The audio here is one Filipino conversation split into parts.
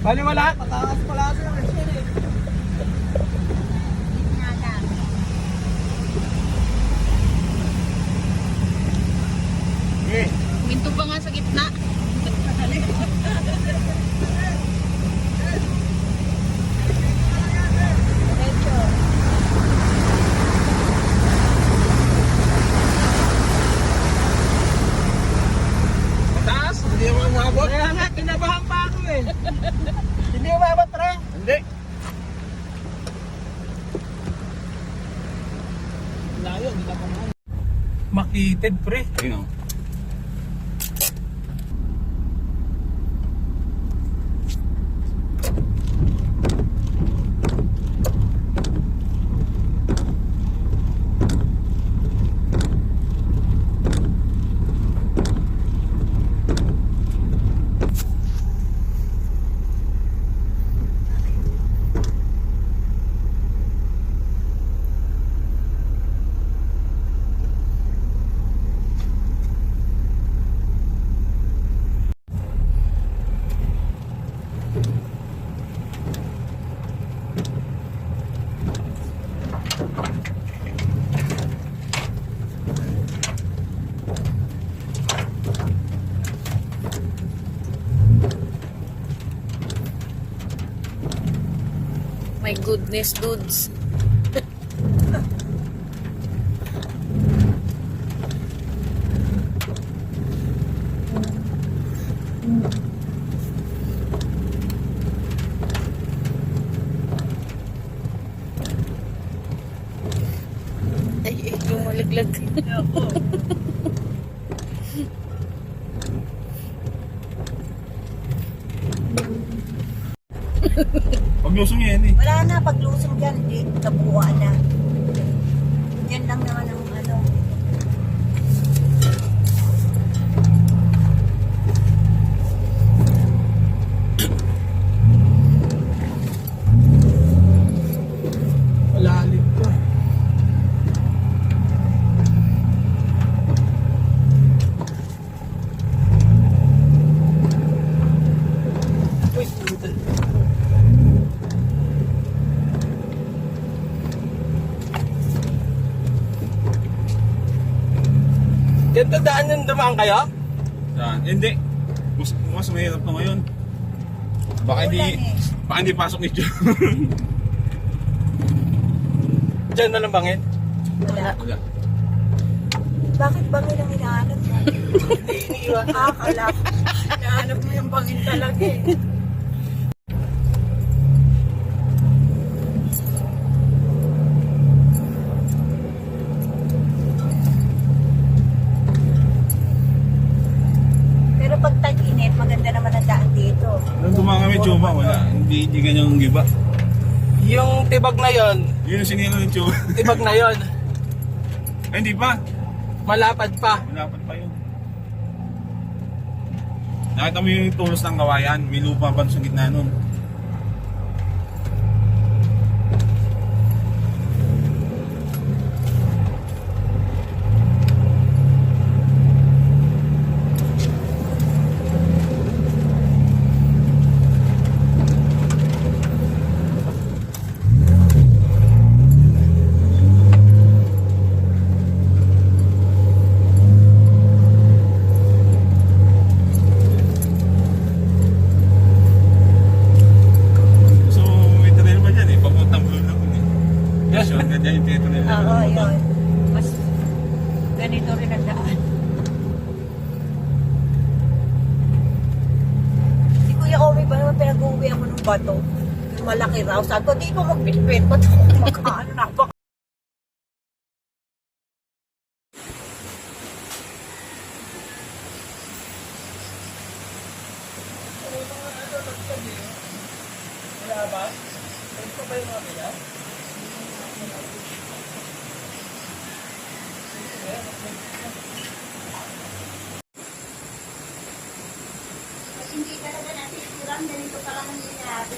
Bali wala. Mataas pala siya. Minto pa nga sa gitna. Mataas? Hindi mo umabot? Kaya nga, kinabahan pa ako eh. Hindi umabot rin? Hindi. Layo, hindi ka kumahan. Makitid pre. Ayun o. My goodness, dudes. Ay, yung malaglag. Paglusong yan eh. Wala na, paglusong dyan, hindi, kabuuan na. Yan lang naman ang ano. Malalim pa. Uy, puta. Ganito daan yung dumaan kayo? Saan? Hindi. Mas mahirap na ngayon. Baka Ulan hindi, eh. baka hindi pasok ni John. Diyan na lang bangin? Wala. Wala. Bakit bangin ang hinahanap mo? Iniiwan. Akala ko. Hinahanap mo yung bangin talaga eh. Pero pag tag-init, maganda naman ang daan dito. Nung dumaan kami, Chuma, wala. Hindi ganyang giba. Yung tibag na yon, Yun yung sinila ng Chuma. tibag na yon, Ay, hindi pa. malapad pa. Malapat pa yun. Nakita mo yung tulos ng kawayan. May lupa pa sa gitna nun. So, may trail ba dyan eh? Papuntang Blue Lagoon eh. Yes. So, ganyan yung tinatrail na Oo, ng motor. yun. Mas ganito rin ang daan. Si Kuya Omi ba naman pinag-uwi ako ng bato? Yung malaki raw. Sabi ko, di ko magbitbit. Ba't ako makaano na? Baka Wala ba? Ito ba yung mga kaya? hindi talaga natin kurang. Ganito pa lang ang nangyayari.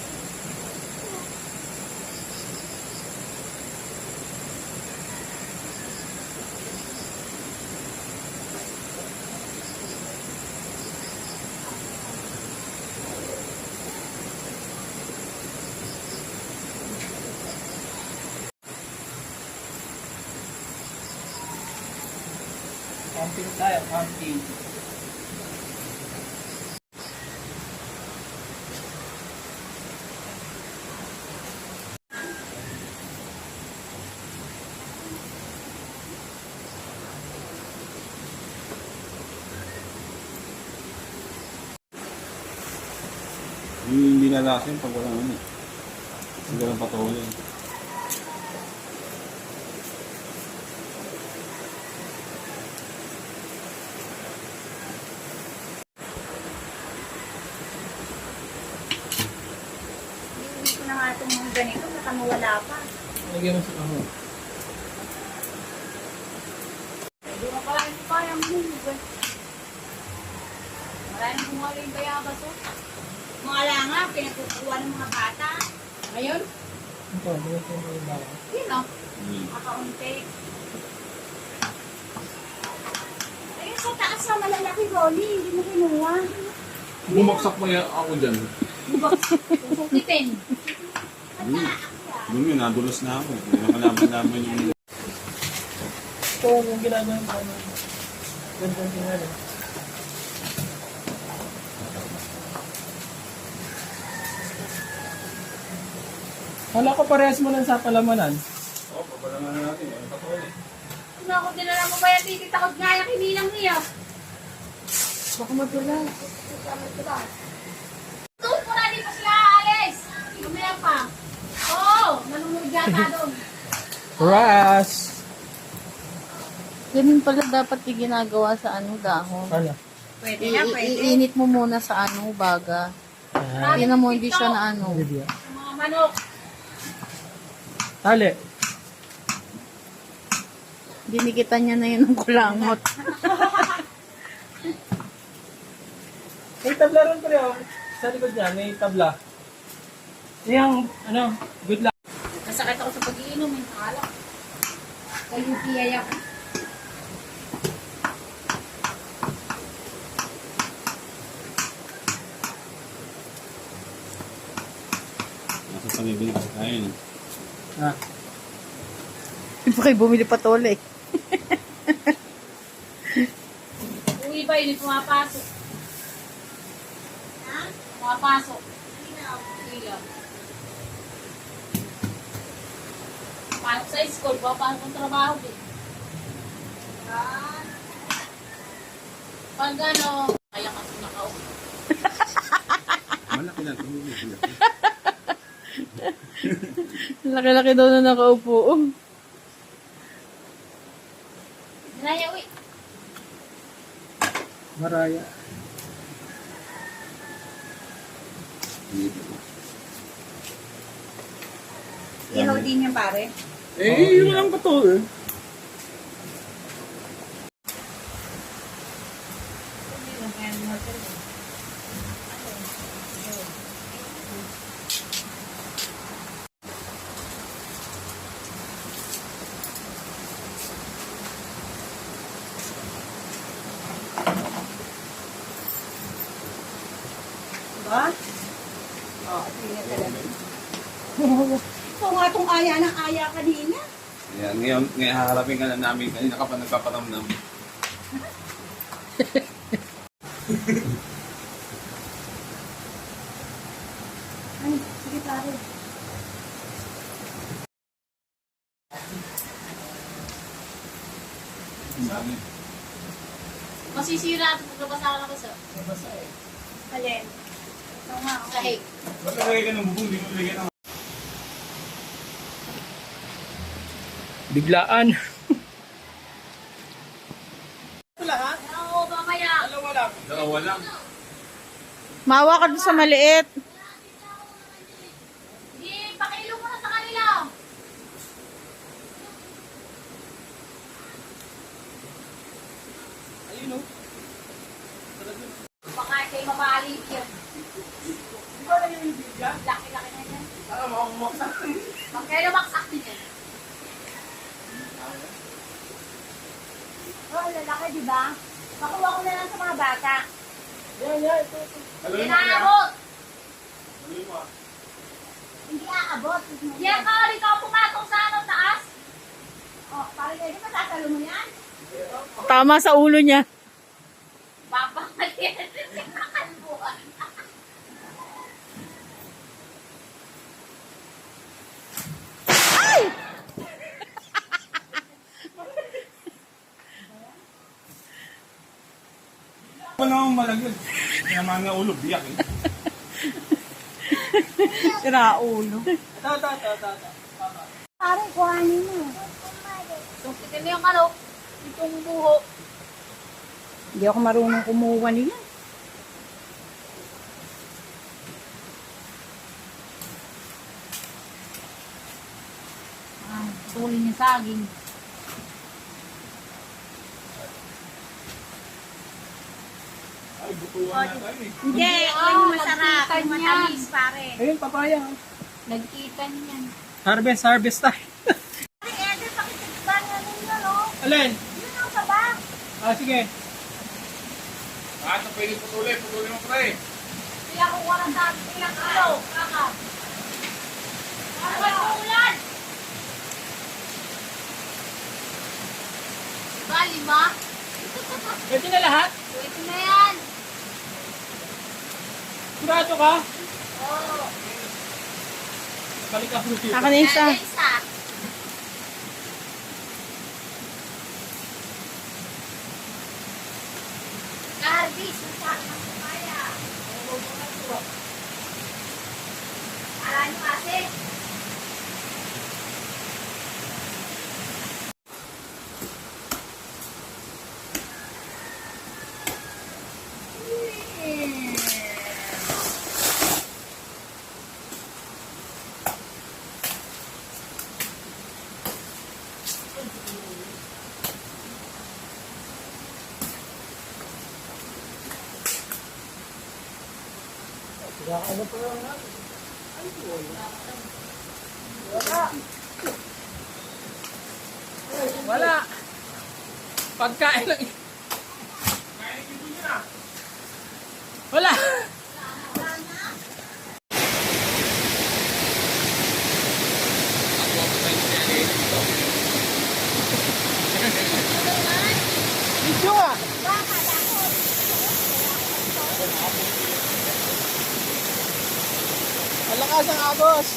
Camping tayo, camping. Yung hindi nalasin pag walang ano. Pag walang patuloy. Hindi ko na nga itong mga ganito, nakamawala pa. Lagyan mo sa kahon. Hindi mo pala ito pa yung huli. Maraming bumali yung bayabas, oh. Mga langa, pinagkukuha ng mga bata. Ngayon, Ito, lagyan ko yung bawa. yun, oh. Makaunti. Ayun sa taas na malalaki, Rolly. Hindi mo kinuha. Bumagsak mo yan ako dyan. Tipin. Doon yun, nadulas na ako. Hindi naman naman yung... Ito, yung ginagawa ko ano. Ganda yung ginagawa. Wala ko parehas mo lang sa palamanan. Oo, papalaman na natin. Ano patuloy? Ano ako, dinala mo ba yan? Titakot nga yung kinilang niya. Baka madulas. Doon mo na, di pa sila aalis. Mamaya pa. Oo, nanunod yata doon. Ras! Ganun pala dapat yung ginagawa sa ano, dahon. Ano? Pwede na, pwede. Iinit mo muna sa ano, baga. Ah, Tingnan mo, hindi siya na ano. video. Mga manok. Tali. Dinikitan niya na yun ng kulangot. May tabla rin pala. Oh. Sa likod niya, may tabla. Yung, ano, good luck. Nasakit ako sa pag-iinom, yung alak. Kay UTI ako. Nasa pangibili kasi tayo yun. Ah. Hindi pa kayo bumili patole. Uwi ba yun, pumapasok. Ha? Pumapasok. Ilaw. Pasok sa school, papasok ng trabaho din. Ah. Pag ano, kaya kasi nakauwi. Malaki na ito. Laki-laki daw na nakaupo. Naya, uwi. Maraya. Ihaw din yan, pare. Eh, yun lang pa to eh. Diba? Oo, tingnan talaga. Ito nga itong aya ng aya kanina. Ayan, ngayon haharapin ka na namin kanina ka pa nagpaparamdam. Ay, sige pare. Masisira at magbabasa ka na ko sa... Alin? Ito nga. Sahig. Ba't nalagay ka ng bubong? Hindi mo nalagay ng... Biglaan. Oo, mamaya. Dalawa lang. Mawa ka doon sa maliit. Hindi, pakilo mo na sa kanila. Ayun oh. Baka kayo mabalik yan. Di ba lang yung bigla? Laki-laki na yan. Para makakumaksak. Magkaya maksak din yan. Oh, lalaki, di ba? Makuha ko na lang sa mga bata. Yan, yan. Ito. Alam Hindi mo kaya? aabot. Alam mo ah. Hindi aabot. Yan ka, rito ako pumatong sa ano, taas. Oh, parang kayo, matatalo mo yan? Tama sa ulo niya. Wala akong malagyan. Kaya mga ulo, biyak eh. Sira ulo. Pare, kuhanin mo. Tungkitin mo yung ano, itong buho. Hindi ako marunong kumuha niya. Tuloy niya saging. Ay, butuan na tayo eh. Hindi, yung masarap. nagkitan Yung yan. matamis, pare. Ayun, papaya. Nagkitan yan. Harvest tayo. Pare, Eder, pakitigba niya ninyo, no? Alin? Yun ang saba. Ah, sige. Ah, ito pwede putulin mo pre. Kaya kung wala sa atin, ilang kilo. Kaka. Ano ulan? Diba, 5? Pwede na lahat? Pwede na yan. Sigurado ka? Oo. Balik ka fruity. Ako na isa. Kaya isa. Kaharbis, masarap ng papaya. Alam nyo kasi, Wala. Pagkain lang. Wala. Video nga. Malakas ang agos.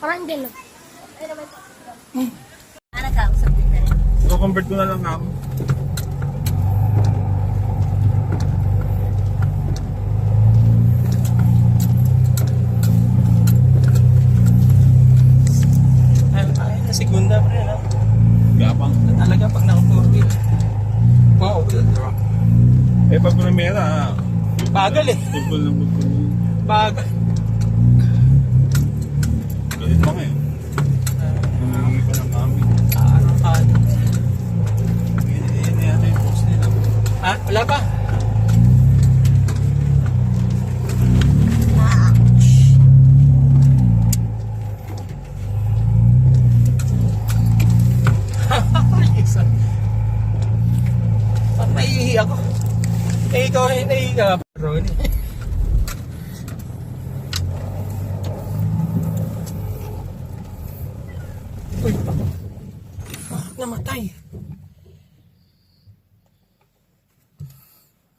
parang gano'n. Ano ka, usap din na rin. I-convert ko na lang ako. Ay, na segunda pa rin, ha? Gapang. Talaga pag naka-4-wheel. Wow. Eh, pag primera, Bagal eh. tugol ng bugol. Bagal. Galit pa ngayon. Nangangi pa ng kami. Araw-araw. Yan na yata yung post nila. Ha? Wala pa? Isa. Pag naiihi ako. Eh, ikaw ay naiihi ka. Ronnie. Uy, namatay.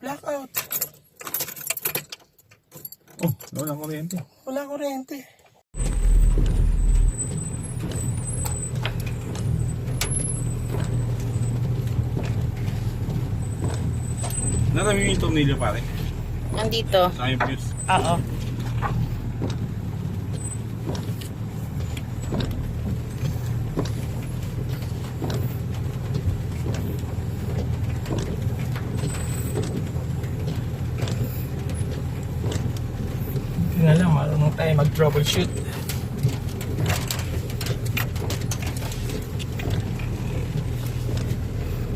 Blackout. Oh, wala ang kuryente. Wala kuryente. Narami yung tornilyo pare. Nandito. Sa yung fuse. Oo. Hindi nga lang, marunong tayo mag-troubleshoot.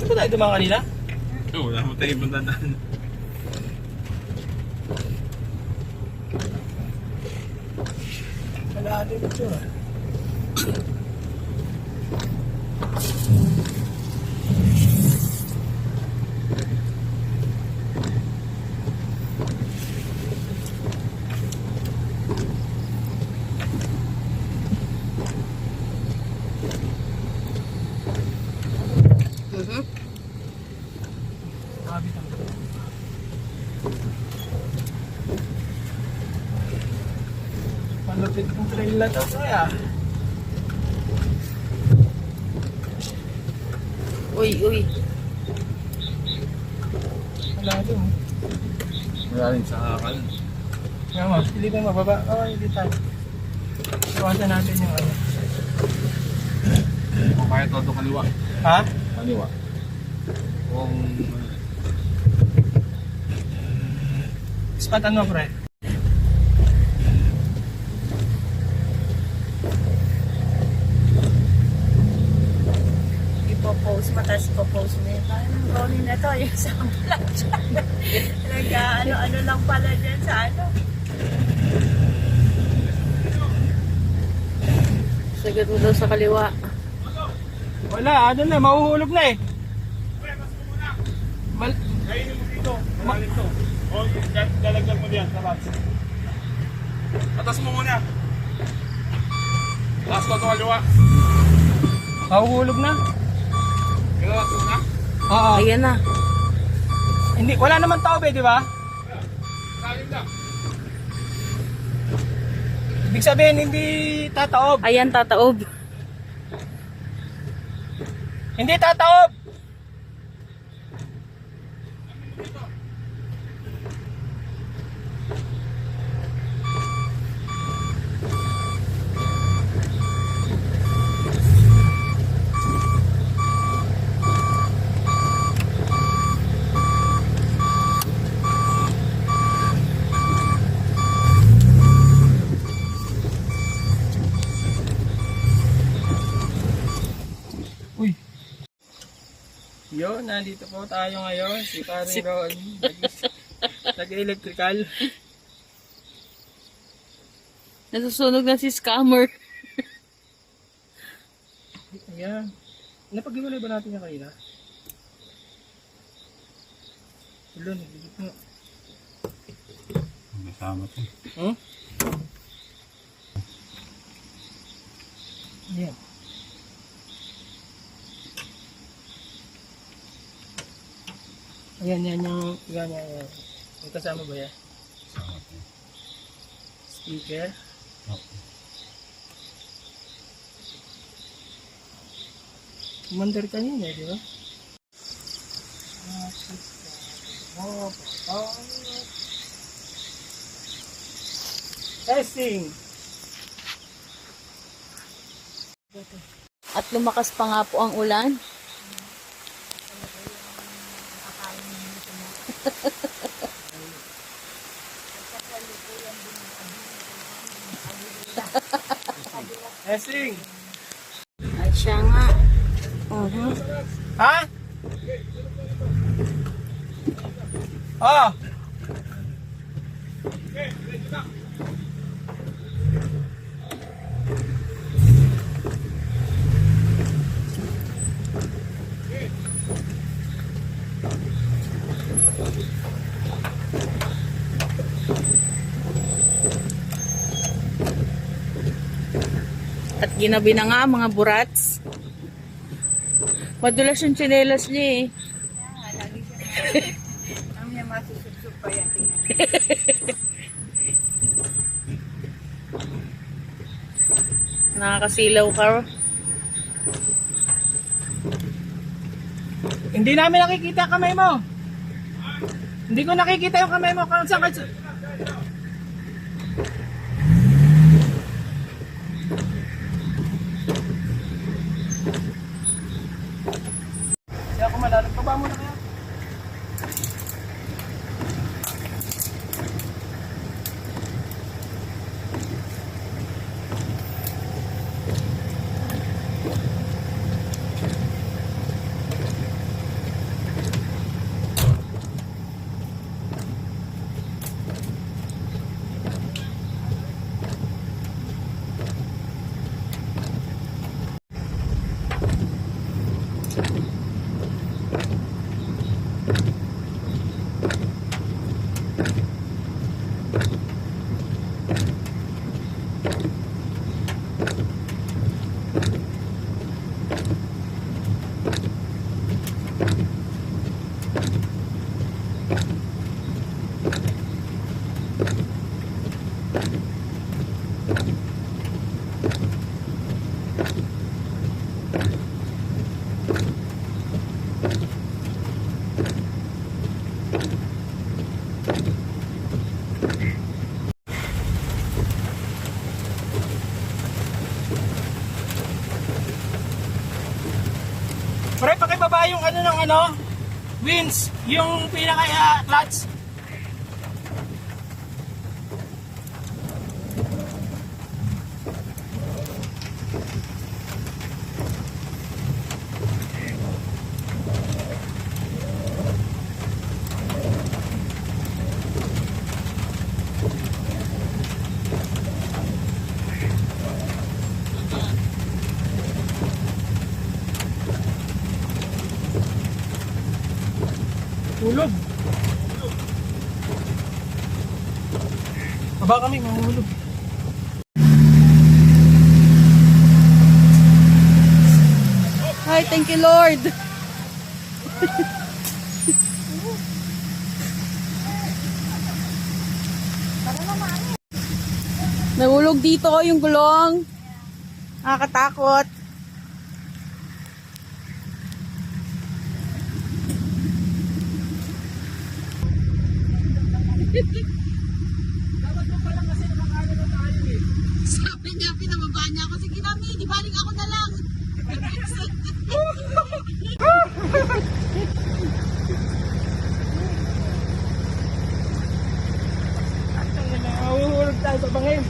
Ito ba tayo dumaan kanina? Oo, wala mo tayo ibang dadaan. Wala din ito ah. Mhm. Nakabit ang malupit ng trail na to kaya. Uy, uy. Wala din. Wala rin sa akal. Nga mo, hindi tayo mababa. Oo, hindi tayo. Iwasan natin yung ano. Kung kaya todo kaliwa. Ha? Kaliwa. Kung... Spot ano, pre? Ipopost, matas ipopost mo yun. Parang ang rolling na to, yung sample lang dyan. Nag-ano-ano lang pala dyan sa ano. Sagad mo daw sa kaliwa. Wala, ano na, mahuhulog na eh. Kainin mo dito. Malalim to. O, lalagdag mo diyan. Tapat. Atas mo muna. Last ko ito kaliwa. Mahuhulog na. Kailangan ito na. Oo. Ayan na. Hindi, wala naman tao di ba? Salim lang. Ibig sabihin, hindi tataob. Ayan, tataob. Hindi tataob! Uy. Yo, nandito po tayo ngayon. Si Karen Ron. Nag-electrical. Nasusunog na si scammer. Ayan. Napag-iwalay ba natin yung kanina? Wala, nagigit mo. Masama to. Hmm? Ayan. Ayan, yan yung, yan. May kasama ba yan? Masama to. Speaker. Commander kanina, di ba? Testing! At lumakas pa nga po ang ulan. Testing! Ay, siya nga. Mhm. Ha? Oh! At ginabi na nga mga burats. Madulas yung tsinelas niya eh. Lagi siya. Ang niya masusugsug pa yan. Tingnan. Nakakasilaw ka. Hindi namin nakikita ang kamay mo. Hindi ko nakikita yung kamay mo. Kung saan ka... Kaya ako malalim. Baba mo na kaya. Pre, pakibaba yung ano ng ano, winds, yung pinaka clutch. Hulog. Baba kami, mahuhulog. Ay, thank you, Lord. Nahulog dito yung gulong. Nakakatakot. Sabi niya, pinababa niya ako. Sige na, di baling ako na lang. Mahuhulog tayo sa bangin.